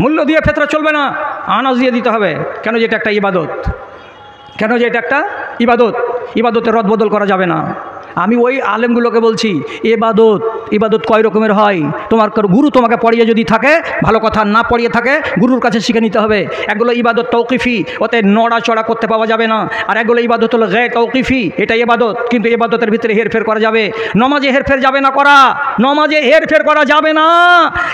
মূল্য দিয়ে ফেতরা চলবে না, আনাজ দিয়ে দিতে হবে। কেন যে এটা একটা ইবাদত, কেন যে এটা একটা ইবাদত, ইবাদতের রদবদল করা যাবে না। আমি ওই আলেমগুলোকে বলছি, ইবাদত কয় রকমের হয়, তোমার গুরু তোমাকে পড়িয়ে যদি থাকে ভালো কথা, না পড়িয়ে থাকে গুরুর কাছে শিখে নিতে হবে। একগুলো ইবাদত তৌকিফি, ওতে নড়াচড়া করতে পাওয়া যাবে না। আর একগুলো ইবাদত হলো গায়র তৌকিফি, এটা ইবাদত, কিন্তু ইবাদতের ভিতরে হেরফের করা যাবে। নমাজে হেরফের যাবে না করা, নমাজে হেরফের করা যাবে না,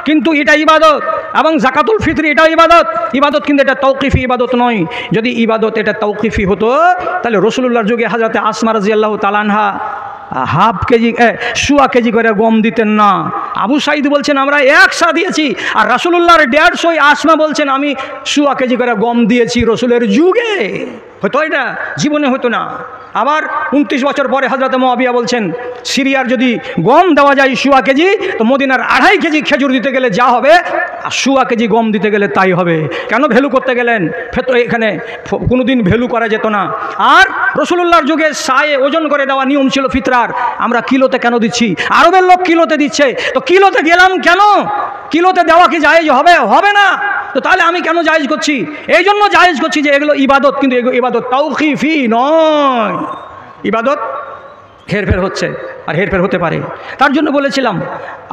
কিন্তু এটা ইবাদত। এবং জাকাতুল ফিতরি এটা ইবাদত, কিন্তু এটা তৌকিফি ইবাদত নয়। যদি ইবাদত এটা তৌকিফি হতো তাহলে রাসূলুল্লাহর যুগে হযরত আসমা রাদিয়াল্লাহু তাআলা আনহা হাফ কেজি সোয়া কেজি করে গম দিতেন না। আবু সাঈদ বলছেন আমরা 100 দিয়েছি, আর রাসূলুল্লাহর 150, আসমা বলছেন আমি সোয়া কেজি করে গম দিয়েছি রাসূলের যুগে। হতো এটা? জীবনে হতো না। আবার 29 বছর পরে হযরত মুআবিয়া বলছেন সিরিয়ার যদি গম দেওয়া যায় সোয়া কেজি, তো মদিনার 2.5 কেজি খেজুর দিতে গেলে যা হবে আর সোয়া কেজি গম দিতে গেলে তাই হবে। কেন ভ্যালু করতে গেলেন? এখানে কোনোদিন ভ্যালু করা যেত না। আর রাসূলুল্লাহর যুগে সায়ে ওজন করে দেওয়া নিয়ম ছিল ফিতরার, আমরা কিলোতে কেন দিচ্ছি? আরবের লোক কিলোতে দিচ্ছে, তো কিলোতে গেলাম কেন? কিলোতে দেওয়া কি জায়েজ হবে? হবে না। তো তাহলে আমি কেন জায়েজ করছি? এই জন্য জায়েজ করছি যে এগুলো ইবাদত, কিন্তু ইবাদত তাওকিফি নয়। ইবাদত হেরফের হচ্ছে আর হেরফের হতে পারে, তার জন্য বলেছিলাম।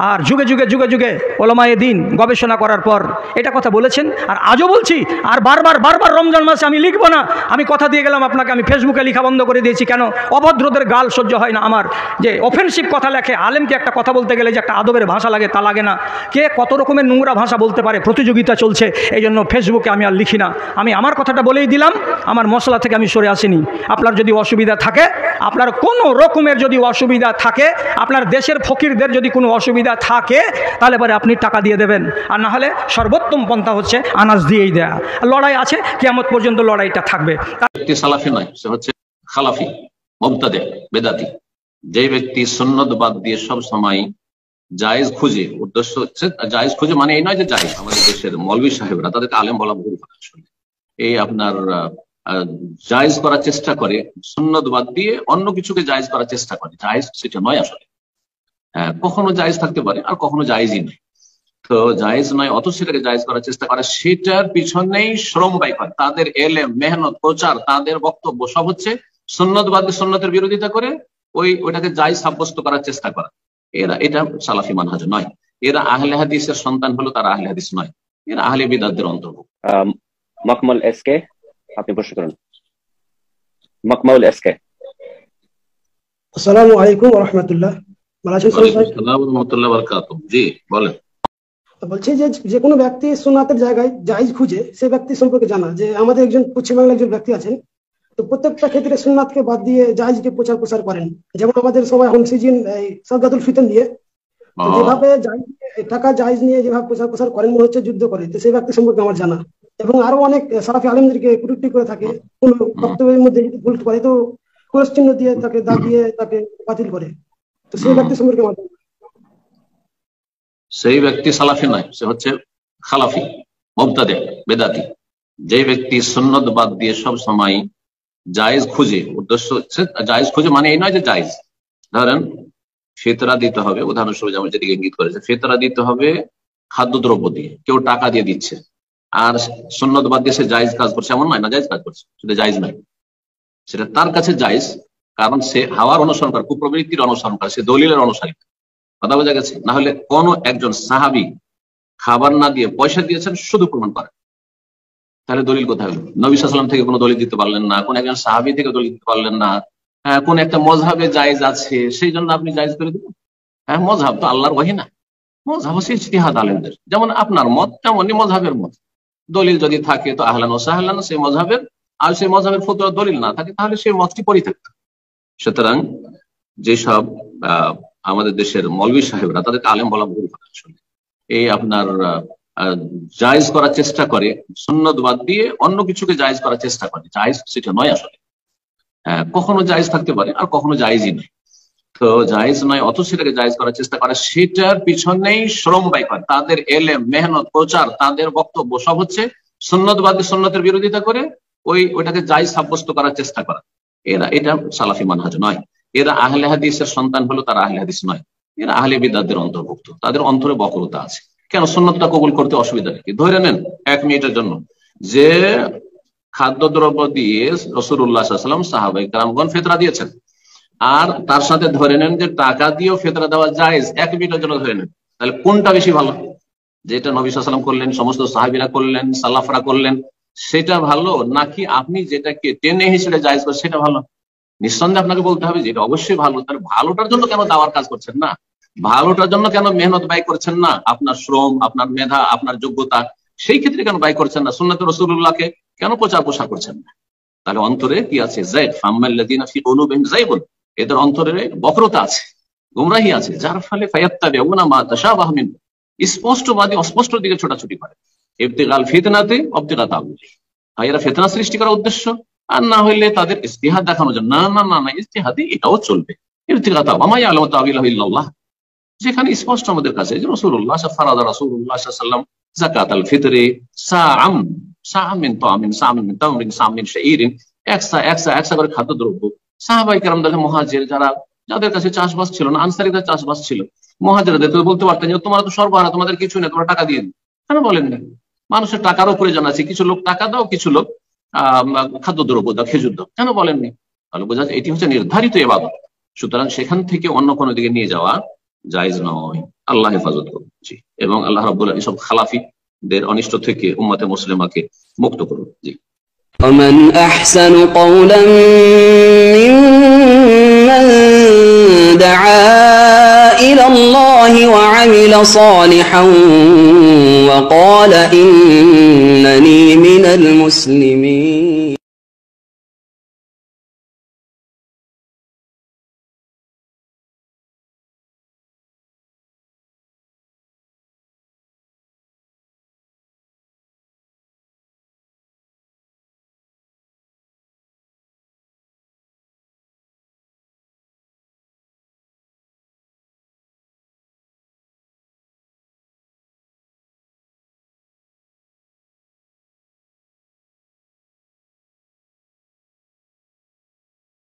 আর যুগে যুগে যুগে যুগে ওলামায়ে দ্বীন গবেষণা করার পর এটা কথা বলেছেন, আর আজও বলছি। আর বারবার রমজান মাসে আমি লিখবো না, আমি কথা দিয়ে গেলাম আপনাকে, আমি ফেসবুকে লেখা বন্ধ করে দিয়েছি। কেন? অভদ্রদের গাল সহ্য হয় না আমার, যে অফেন্সিভ কথা লেখে। আলেমকে একটা কথা বলতে গেলে যে একটা আদবের ভাষা লাগে তা লাগে না। কে কত রকমের নোংরা ভাষা বলতে পারে, প্রতিযোগিতা চলছে, এই জন্য ফেসবুকে আমি আর লিখি না। আমি আমার কথাটা বলেই দিলাম, আমার মশলা থেকে আমি সরে আসিনি। আপনার যদি অসুবিধা থাকে, আপনার কোনো রকমের যদি অসুবিধা থাকে, আপনার দেশের ফকিরদের যদি কোনো অসুবিধা থাকে, তাহলে পরে আপনি টাকা দিয়ে দেবেন, আর না হলে সর্বোত্তম পন্থা হচ্ছে আনাজ দিয়েই দেয়া। লড়াই আছে, কিয়ামত পর্যন্ত লড়াইটা থাকবে। ব্যক্তি সালাফি নয়, সে হচ্ছে খালাফি, মুবতাদি, বেদাতি। যে ব্যক্তি সুন্নত বাদ দিয়ে সব সময় জায়েজ খুঁজে, উদ্দেশ্য হচ্ছে জায়েজ খুঁজে, মানে এই নয় যে জায়েজ। আমাদের দেশের মৌলভী সাহেবরা, তাদেরকে আলেম বলা ভুল আসলে, এই আপনার জায়েজ করার চেষ্টা করে, সুন্নত বাদ দিয়ে অন্য কিছুকে জায়েজ করার চেষ্টা করে। জায়েজ সেটা নয় আসলে। কখনো জায়েজ থাকতে পারে আর কখনো জায়েজই নয়। তো জায়েজ নয় অথচ সেটাকে জায়েজ করার চেষ্টা করে, সেটার পিছনেই শ্রম ব্যয় করে। তাদের এলেম, মেহনত, প্রচার, তাদের বক্তব্য সব হচ্ছে সুন্নত বাদ দিয়ে সুন্নতের বিরোধিতা করে ওইটাকে জায়েজ সাব্যস্ত করার চেষ্টা করা। এটা সালাফি মানহাজ নয়। এরা আহলে হাদিসের সন্তান হলো, তারা আহলে হাদিস নয়, এরা আহলে বিদআতের অন্তর্ভুক্ত। মাকমুল এসকে, আপনি প্রশ্ন করুন। মাকমুল এসকে। আসসালামু আলাইকুম ওয়া রাহমাতুল্লাহ। জি বলেন। বলছি যে কোনো ব্যক্তি সুন্নাতের জায়গায় জায়েজ খুঁজে, সে ব্যক্তি সম্পর্কে জানা। যে আমাদের একজন পশ্চিমবাংলার একজন ব্যক্তি আছেন, তো প্রত্যেকটা ক্ষেত্রে সুন্নাতকে বাদ দিয়ে জায়েজকে প্রচার করেন। যেমন আমাদের সময় সিজন সাদকাতুল ফিতর নিয়ে যেভাবে টাকা জায়েজ নিয়ে যেভাবে প্রচার করেন, মনে হচ্ছে যুদ্ধ করে। তো সেই ব্যক্তি সম্পর্কে আমার জানা, এবং আরো অনেক সালাফি আলেমদেরকে কটূক্তি করে থাকে। কোন বক্তব্যের মধ্যে যদি ভুল করে তো ক্রস চিহ্ন দিয়ে তাকে দাগ দিয়ে তাকে বাতিল করে। তো সেই ব্যক্তি সম্পর্কে আমার সেই ব্যক্তি সালাফি নয়, সে হচ্ছে খালাফি, মুবতাদি, বেদাতি। যে ব্যক্তি সুন্নত বাদ দিয়ে সব সময় জায়েজ খুঁজে, উদ্দেশ্য হচ্ছে জায়েজ খুঁজে, মানে এই নয় যে জায়েজ। ধরেন ফিতরা দিতে হবে, উদাহরণস্বরূপ যেমন যেদিকে ইঙ্গিত করেছে, ফিতরা দিতে হবে খাদ্যদ্রব্য দিয়ে, কেউ টাকা দিয়ে দিচ্ছে, আর সুন্নত বাদ দিয়ে সে জায়েজ কাজ করছে এমন নয়, না জায়েজ কাজ করছে, সেটা জায়েজ নয়। সেটা তার কাছে জায়েজ, কারণ সে হাওয়ার অনুসরণ করে, কুপ্রবৃত্তির অনুসরণ করে, সে দলিলের অনুসারী। কথা বোঝা গেছে? না হলে কোন একজন সাহাবী খাবার না দিয়ে পয়সা দিয়েছেন শুধু প্রমাণ করে, তাহলে দলিল কোথায় হলো? নবী সাল্লাল্লাহু আলাইহি ওয়াসাল্লাম থেকে কোনো দলিল দিতে পারলেন না, কোন একজন সাহাবী থেকে দলিল দিতে পারলেন না। কোন একটা মযহাবে জায়েজ আছে, সেই জন্য আপনি জায়েজ করে দিবেন? মযহাব তো আল্লাহর ওহী না, মযহাব হচ্ছে ইজতিহাদ আলেমদের। যেমন আপনার মত তেমনই মযহাবের মত। দলিল যদি থাকে তো আহলান ওয়া সাহলান সেই মযহাবের, আর সেই মযহাবের ফতোয়া দলিল না থাকে তাহলে সেই মতটি পরিত্যক্ত। সুতরাং যেসব আমাদের দেশের মৌলভী সাহেবরা, তাদেরকে আলেম বলা ভুল কথা আসলে। এই আপনার জায়েজ করার চেষ্টা করে, সুন্নত বাদ দিয়ে অন্য কিছুকে জায়েজ করার চেষ্টা করে, জায়েজ সেটা নয় আসলে। কখনো জায়েজ থাকতে পারে আর কখনো জায়েজই নয়। তো জায়েজ নয় অথচ সেটাকে জায়েজ করার চেষ্টা করে, সেটার পিছনেই শ্রম ব্যয় করে। তাদের এলেম, মেহনত, প্রচার, তাদের বক্তব্য সব হচ্ছে সুন্নত বাদ দিয়ে সুন্নতের বিরোধিতা করে ওইটাকে জায়েজ সাব্যস্ত করার চেষ্টা করা। এটা সালাফি মানহাজ নয়। এরা আহলে হাদিসের সন্তান হলো, তারা আহলে হাদিস নয়, এরা আহলে বিদআতের অন্তর্ভুক্ত। তাদের অন্তরে বক্রতা আছে। কেন সুন্নতটা কবুল করতে অসুবিধা নেই? ধরে নেন 1 মিনিটের জন্য যে খাদ্যদ্রব্য দিয়ে রাসূলুল্লাহ সাল্লাল্লাহু আলাইহি ওয়াসাল্লাম সাহাবায়ে কেরামগণ ফিতরা দিয়েছেন, আর তার সাথে ধরে নেন যে টাকা দিয়েও ফিতরা দেওয়া জায়েজ, 1 মিনিটের জন্য ধরে নেন, তাহলে কোনটা বেশি ভালো? যেটা নবী সাল্লাল্লাহু আলাইহি ওয়াসাল্লাম করলেন, সমস্ত সাহাবীরা করলেন, সালাফরা করলেন, সেটা ভালো, নাকি আপনি যেটাকে টেনে হিসেবে জায়েজ করেন সেটা ভালো? নিঃসন্দেহে আপনাকে বলতে হবে যে এটা অবশ্যই ভালো। তাহলে ভালোটার জন্য কেন দাওয়ার কাজ করছেন না? ভালোটার জন্য কেন মেহনত ব্যয় করছেন না? আপনার শ্রম, আপনার মেধা, আপনার যোগ্যতা, সেই ক্ষেত্রে কেন ব্যয় করছেন না? সুন্নাত রাসূলুল্লাহকে কেন প্রচার প্রসার করছেন না? তাহলে অন্তরে কি আছে? যায়গ, ফাম্মাল্লাযিনা ফি কুলুবিহিম যায়গুন, এদের অন্তরে বক্রতা আছে, গোমরাহি আছে, যার ফলে ফায়াত্তাবিউনা মা তাশাবাহা মিন, স্পষ্টবাদী অস্পষ্ট দিকে ছোটাছুটি করে। ইবতিগাল ফিতনাতে ইবতিগা তাউইল, হয় এরা ফিতনা সৃষ্টি করার উদ্দেশ্য, আর না হইলে তাদের ইজতিহাদ দেখানোর জন্য। না না না না, ইজতিহাদি এটাও চলবে। ইবতিগা তাওয়া মা ইয়ালামু তাউইলাহু ইল্লাল্লাহ, যেখানে স্পষ্ট আমাদের কাছে যে রাসূলুল্লাহ ফারাদা রাসূলুল্লাহ সাল্লাল্লাহু আলাইহি ওয়াসাল্লাম যাকাতাল ফিতরি সাআম মিন তামিন, সাআম মিন তামরিন, সাআম মিন শাঈরিন, একসা করে খাদ্যদ্রব্য। সাহাবায়ে কেরামদের মুহাজির যাদের কাছে চাষবাস ছিল না, আনসারীদের চাষবাস ছিল, মুহাজিরদের তো বলতে পারতেন যে তোমরা তো সর্বহারা, তোমাদের কিছু নেই, তোমরা টাকা দিয়ে দিন। কেন বলেননি? মানুষের টাকারও প্রয়োজন আছে, কিছু লোক টাকা দাও, কিছু লোক খাদ্যদ্রব্য দাও, খেজুর দাও, কেন বলেননি? তাহলে বোঝা যায় এটি হচ্ছে নির্ধারিত ইবাদত। সুতরাং সেখান থেকে অন্য কোনো দিকে নিয়ে যাওয়া জায়েজ নয়। আল্লাহ হেফাজত করুন। জি, এবং আল্লাহ রাব্বুল আলামিন সব খালাফিদের অনিষ্ট থেকে উম্মতে মুসলিমাকে মুক্ত করুন। জি। ومن أحسن قولا ممن دعا إلى الله وعمل صالحا وقال إنني من المسلمين